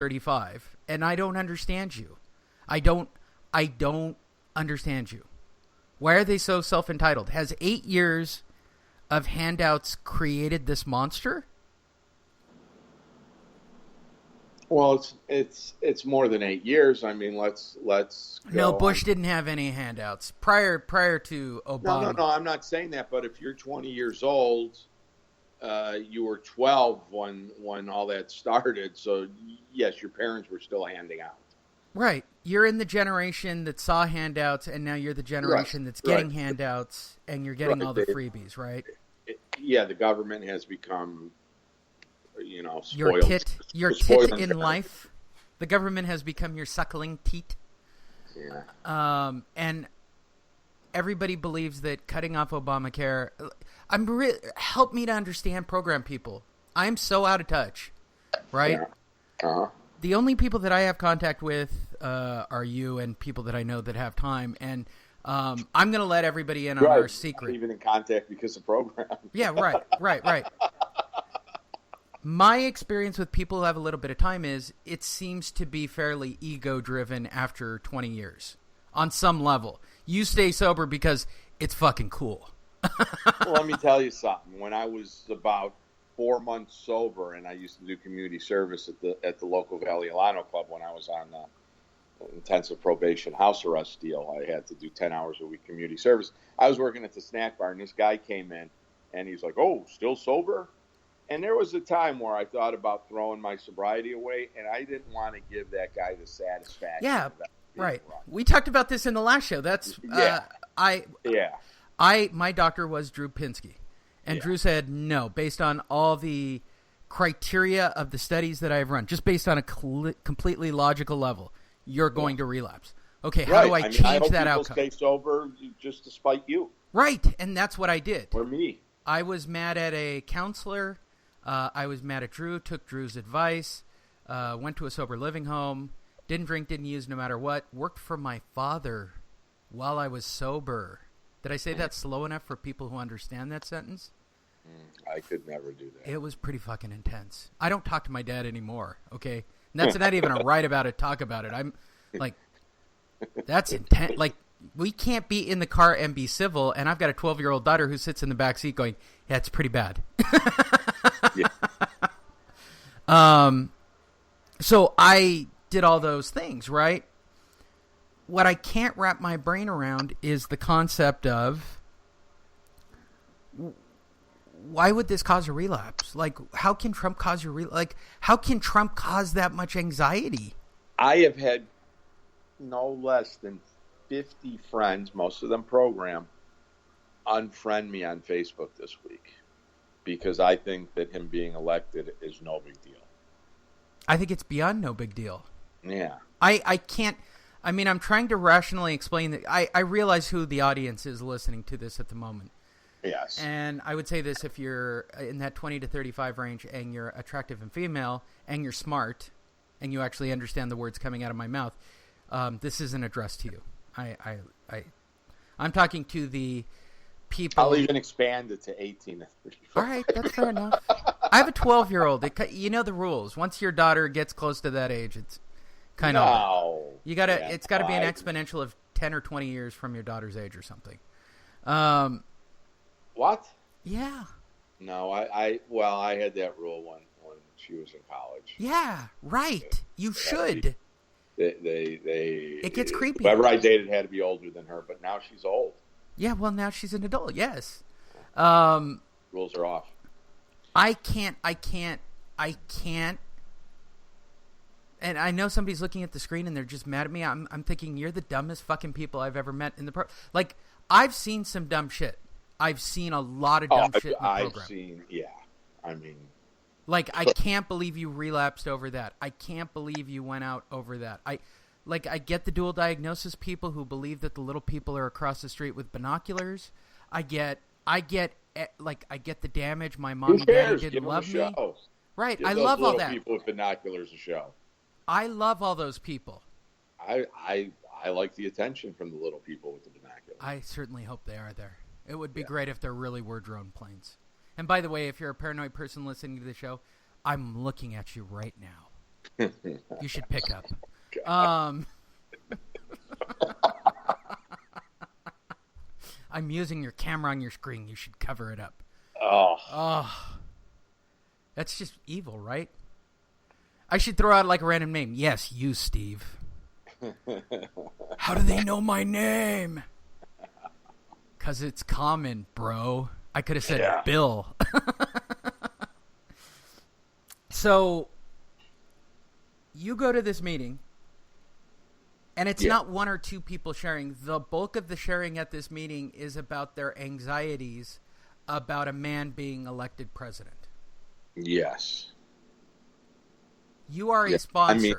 35, and I don't understand you. I don't understand you. Why are they so self-entitled? Has 8 years of handouts created this monster? Well, it's more than 8 years. I mean, let's go. No, Bush didn't have any handouts prior to Obama. No. I'm not saying that. But if you're 20 years old, you were 12 when all that started. So yes, your parents were still handing out. Right. You're in the generation that saw handouts, and now you're the generation that's getting handouts, and you're getting all the freebies, right? The government has become, spoiled. Your tit in life. The government has become your suckling teat. Yeah. And everybody believes that cutting off Obamacare. Help me to understand program people. I'm so out of touch, right? Yeah. Uh-huh. The only people that I have contact with are you and people that I know that have time. And I'm going to let everybody in on our secret. Not even in contact because of program. Yeah, right. My experience with people who have a little bit of time is it seems to be fairly ego-driven after 20 years on some level. You stay sober because it's fucking cool. Well, let me tell you something. When I was about 4 months sober, and I used to do community service at the local Valley Alano Club when I was on intensive probation house arrest deal. I had to do 10 hours a week community service. I was working at the snack bar, and this guy came in, and he's like, "Oh, still sober?" And there was a time where I thought about throwing my sobriety away, and I didn't want to give that guy the satisfaction. Yeah, right. We talked about this in the last show. That's my doctor was Drew Pinsky. And Drew said, no, based on all the criteria of the studies that I've run, just based on a completely logical level, you're going to relapse. Okay, how do I change that outcome? Stay sober just to spite you. Right, and that's what I did. Or me. I was mad at a counselor. I was mad at Drew, took Drew's advice, went to a sober living home, didn't drink, didn't use no matter what, worked for my father while I was sober. Did I say that slow enough for people who understand that sentence? I could never do that. It was pretty fucking intense. I don't talk to my dad anymore, okay? And that's not even a right about it, talk about it. I'm like, that's intense. Like, we can't be in the car and be civil, and I've got a 12-year-old daughter who sits in the back seat going, yeah, it's pretty bad. So I did all those things, right? What I can't wrap my brain around is the concept of why would this cause a relapse? Like, how can Trump cause your how can Trump cause that much anxiety? I have had no less than 50 friends, most of them program, unfriend me on Facebook this week because I think that him being elected is no big deal. I think it's beyond no big deal. Yeah. I can't. I mean, I'm trying to rationally explain that. I realize who the audience is listening to this at the moment. Yes. And I would say this, if you're in that 20 to 35 range and you're attractive and female and you're smart and you actually understand the words coming out of my mouth, this isn't addressed to you. I'm talking to the people. I'll even expand it to 18 to 35. All right, that's fair enough. I have a 12-year-old. You know the rules. Once your daughter gets close to that age, it's kind of you gotta. Yeah, it's got to be an exponential of 10 or 20 years from your daughter's age or something. What? Yeah. No, I had that rule when she was in college. Yeah, right. You should. It gets creepy. Whoever I dated had to be older than her, but now she's old. Yeah, well, now she's an adult. Yes. Rules are off. I can't. And I know somebody's looking at the screen and they're just mad at me. I'm thinking you're the dumbest fucking people I've ever met in the like. I've seen some dumb shit. I've seen a lot of dumb shit in the program. I've seen, I mean, like, I can't believe you relapsed over that. I can't believe you went out over that. I get the dual diagnosis people who believe that the little people are across the street with binoculars. I get the damage. My mom and daddy didn't love me. Right. Give I love all that. People with binoculars a show. I love all those people. I like the attention from the little people with the binoculars. I certainly hope they are there. It would be great if there really were drone planes. And by the way, if you're a paranoid person listening to the show, I'm looking at you right now. You should pick up. I'm using your camera on your screen. You should cover it up. Oh. That's just evil, right? I should throw out like a random name. Yes, you, Steve. How do they know my name? Because it's common, bro. I could have said Bill. So, you go to this meeting, and it's not one or two people sharing. The bulk of the sharing at this meeting is about their anxieties about a man being elected president. Yes. You are a sponsor. I mean,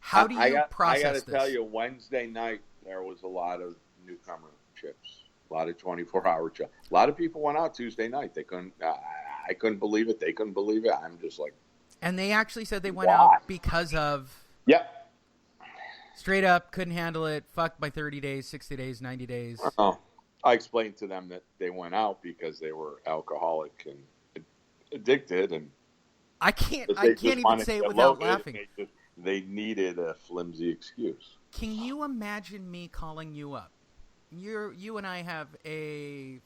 how do you process this? I this? got to tell you, Wednesday night, there was a lot of newcomer chips, a lot of 24-hour chips. A lot of people went out Tuesday night. They couldn't. I couldn't believe it. They couldn't believe it. I'm just like. And they actually said they went out because of. Yep. Straight up, couldn't handle it. Fucked by 30 days, 60 days, 90 days. I explained to them that they went out because they were alcoholic and addicted, and I can't even say it without laughing. They needed a flimsy excuse. Can you imagine me calling you up? You and I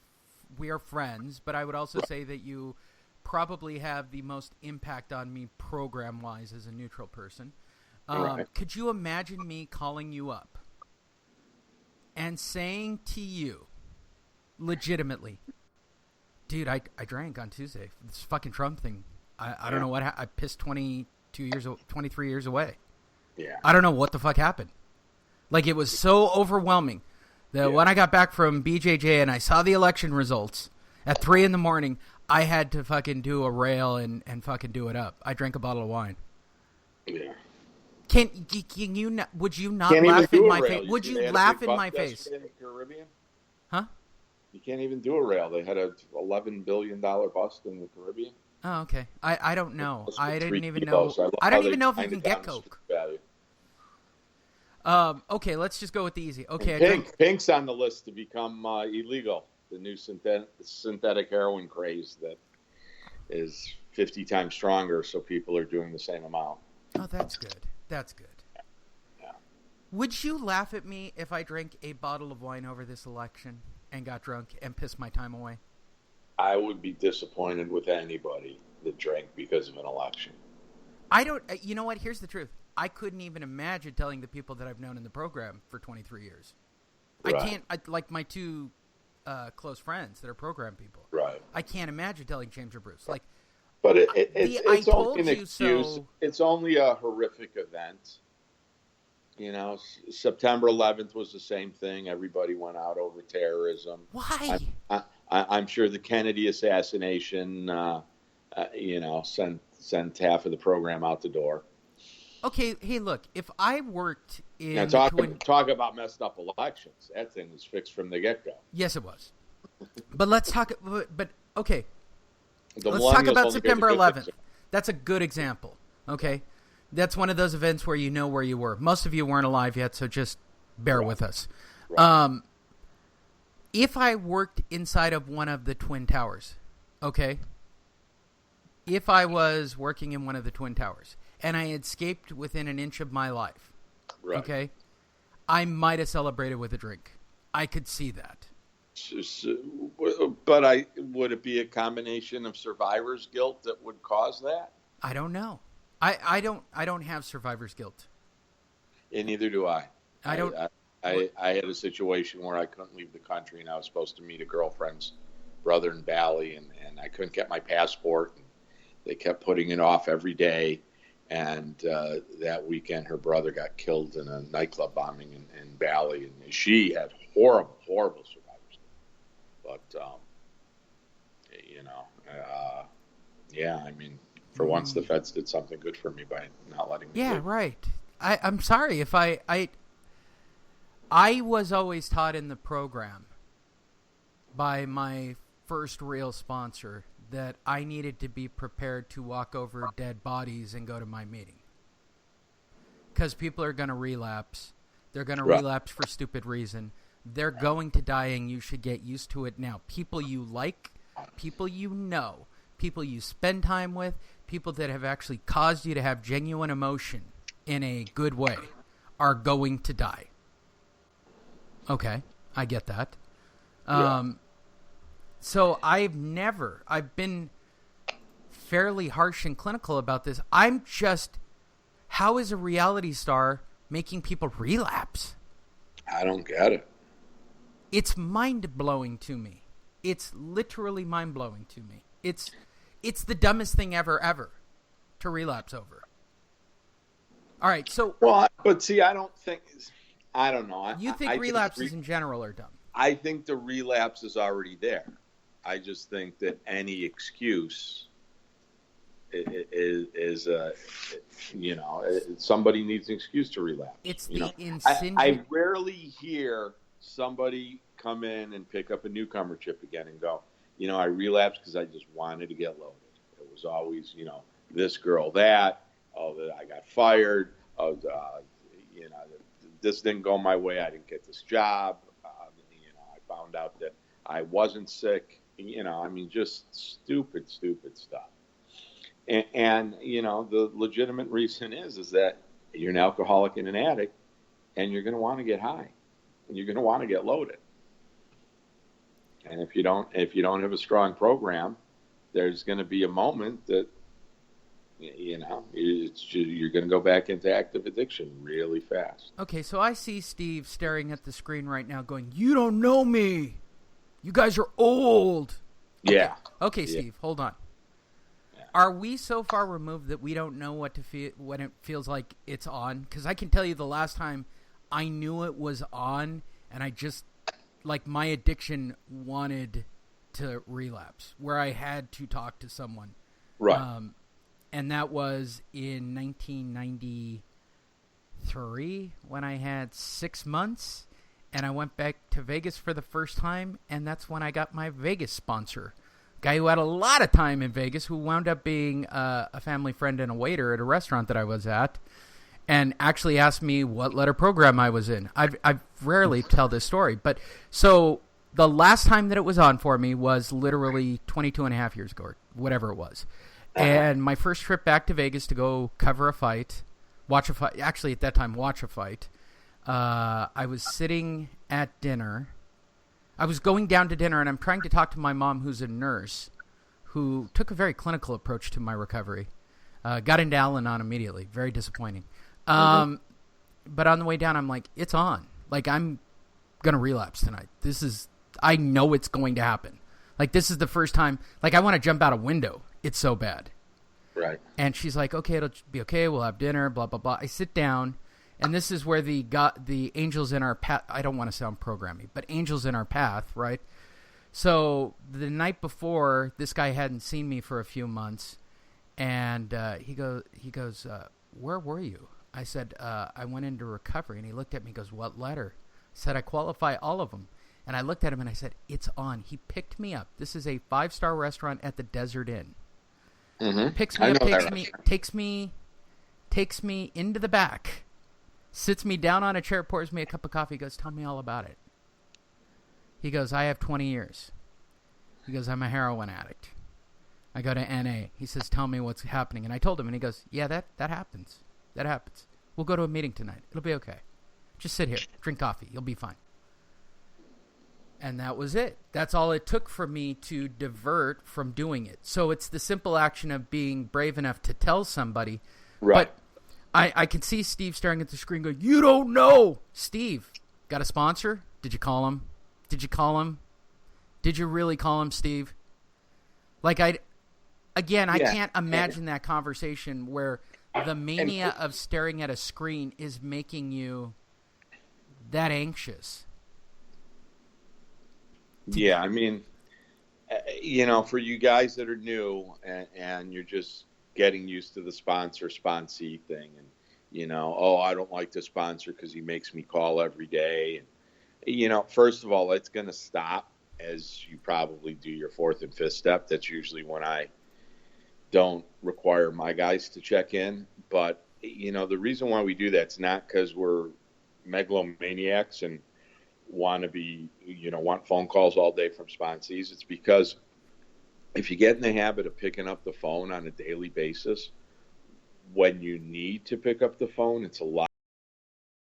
we are friends, but I would also say that you probably have the most impact on me program-wise as a neutral person. Could you imagine me calling you up and saying to you, legitimately, dude, I drank on Tuesday. This fucking Trump thing. I don't know what I pissed 23 years away. Yeah. I don't know what the fuck happened. Like, it was so overwhelming that when I got back from BJJ and I saw the election results at 3 a.m, I had to fucking do a rail and fucking do it up. I drank a bottle of wine. Yeah. Can you would you not laugh in my face? Would you laugh in my face? In the Caribbean? Huh? You can't even do a rail. They had a $11 billion bust in the Caribbean. Oh, okay. I don't know. I didn't even know. I don't even know if you can get Coke. Okay, let's just go with the easy. Okay, Pink's on the list to become illegal. The new synthetic heroin craze that is 50 times stronger, so people are doing the same amount. Oh, that's good. That's good. Yeah. Would you laugh at me if I drank a bottle of wine over this election and got drunk and pissed my time away? I would be disappointed with anybody that drank because of an election. I don't. You know what? Here's the truth. I couldn't even imagine telling the people that I've known in the program for 23 years. Right. I can't. Like my two close friends that are program people. Right. I can't imagine telling James or Bruce. Like, but it's only an excuse. So... It's only a horrific event. You know, September 11th was the same thing. Everybody went out over terrorism. Why? I'm sure the Kennedy assassination, sent half of the program out the door. Okay, hey, look, if I worked in... Now, talk about messed up elections. That thing was fixed from the get-go. Yes, it was. But let's talk... But okay. Let's talk about September 11th. That's a good example, okay? That's one of those events where you know where you were. Most of you weren't alive yet, so just bear with us. Right. If I worked inside of one of the Twin Towers, okay? If I was working in one of the Twin Towers and I had escaped within an inch of my life, okay, I might have celebrated with a drink. I could see that. But would it be a combination of survivor's guilt that would cause that? I don't know. I don't have survivor's guilt. And neither do I. I had a situation where I couldn't leave the country, and I was supposed to meet a girlfriend's brother in Bali, and I couldn't get my passport. And they kept putting it off every day. And that weekend, her brother got killed in a nightclub bombing in Bali, and she had horrible, horrible survivors. But I mean, for once, the feds did something good for me by not letting me. Yeah, leave. right. I'm sorry if I was always taught in the program by my first real sponsor that I needed to be prepared to walk over dead bodies and go to my meeting. Because people are going to relapse. They're going to relapse for stupid reason. They're going to die, and you should get used to it now. People you like, people you know, people you spend time with, people that have actually caused you to have genuine emotion in a good way are going to die. Okay, I get that. So I've been fairly harsh and clinical about this. How is a reality star making people relapse? I don't get it. It's mind-blowing to me. It's literally mind-blowing to me. It's the dumbest thing ever to relapse over. All right, so... Well, but see, I don't know. You think relapses in general are dumb? I think the relapse is already there. I just think that any excuse is somebody needs an excuse to relapse. It's I rarely hear somebody come in and pick up a newcomer chip again and go, I relapsed because I just wanted to get loaded. It was always, this girl, that, that I got fired, this didn't go my way, I didn't get this job, I found out that I wasn't sick, just stupid stuff. And the legitimate reason is that you're an alcoholic and an addict, and you're going to want to get high, and you're going to want to get loaded. And if you don't have a strong program, there's going to be a moment that you're going to go back into active addiction really fast. Okay, so I see Steve staring at the screen right now, going, "You don't know me. You guys are old." Yeah. Okay, Steve, hold on. Are we so far removed that we don't know what to feel when it feels like it's on? Because I can tell you the last time I knew it was on, and I just, my addiction wanted to relapse, where I had to talk to someone. Right. And that was in 1993 when I had 6 months, and I went back to Vegas for the first time, and that's when I got my Vegas sponsor. Guy who had a lot of time in Vegas, who wound up being a family friend and a waiter at a restaurant that I was at, and actually asked me what letter program I was in. I rarely tell this story, but so the last time that it was on for me was literally 22 and a half years ago, or whatever it was. And my first trip back to Vegas to go cover a fight, watch a fight, actually at that time watch a fight, I was sitting at dinner. I was going down to dinner, and I'm trying to talk to my mom, who's a nurse, who took a very clinical approach to my recovery. Got into Al-Anon immediately. Very disappointing. But on the way down, I'm like, it's on. I'm going to relapse tonight. I know it's going to happen. This is the first time. I want to jump out a window. It's so bad. Right. And she's like, okay, it'll be okay. We'll have dinner, blah, blah, blah. I sit down. And this is where the angels in our path, I don't want to sound programming, but angels in our path, right? So the night before, this guy hadn't seen me for a few months, and he goes, where were you? I said, I went into recovery, and he looked at me and goes, what letter? I said, I qualify all of them. And I looked at him, and I said, it's on. He picked me up. This is a 5-star restaurant at the Desert Inn. Mm-hmm. Picks me up, takes me into the back, sits me down on a chair, pours me a cup of coffee, goes, tell me all about it. He goes, I have 20 years. He goes, I'm a heroin addict. I go to NA. He says, tell me what's happening. And I told him, and he goes, yeah, that happens. That happens. We'll go to a meeting tonight. It'll be okay. Just sit here, drink coffee. You'll be fine. And that was it. That's all it took for me to divert from doing it. So it's the simple action of being brave enough to tell somebody. Right. But I can see Steve staring at the screen going, you don't know. Steve, got a sponsor? Did you call him? Did you call him? Did you really call him, Steve? I can't imagine that conversation where the mania of staring at a screen is making you that anxious. Yeah, for you guys that are new and you're just getting used to the sponsee thing, and I don't like the sponsor because he makes me call every day, and first of all, it's going to stop as you probably do your fourth and fifth step. That's usually when I don't require my guys to check in. But the reason why we do that's not because we're megalomaniacs and want to be want phone calls all day from sponsees. It's because if you get in the habit of picking up the phone on a daily basis, when you need to pick up the phone, it's a lot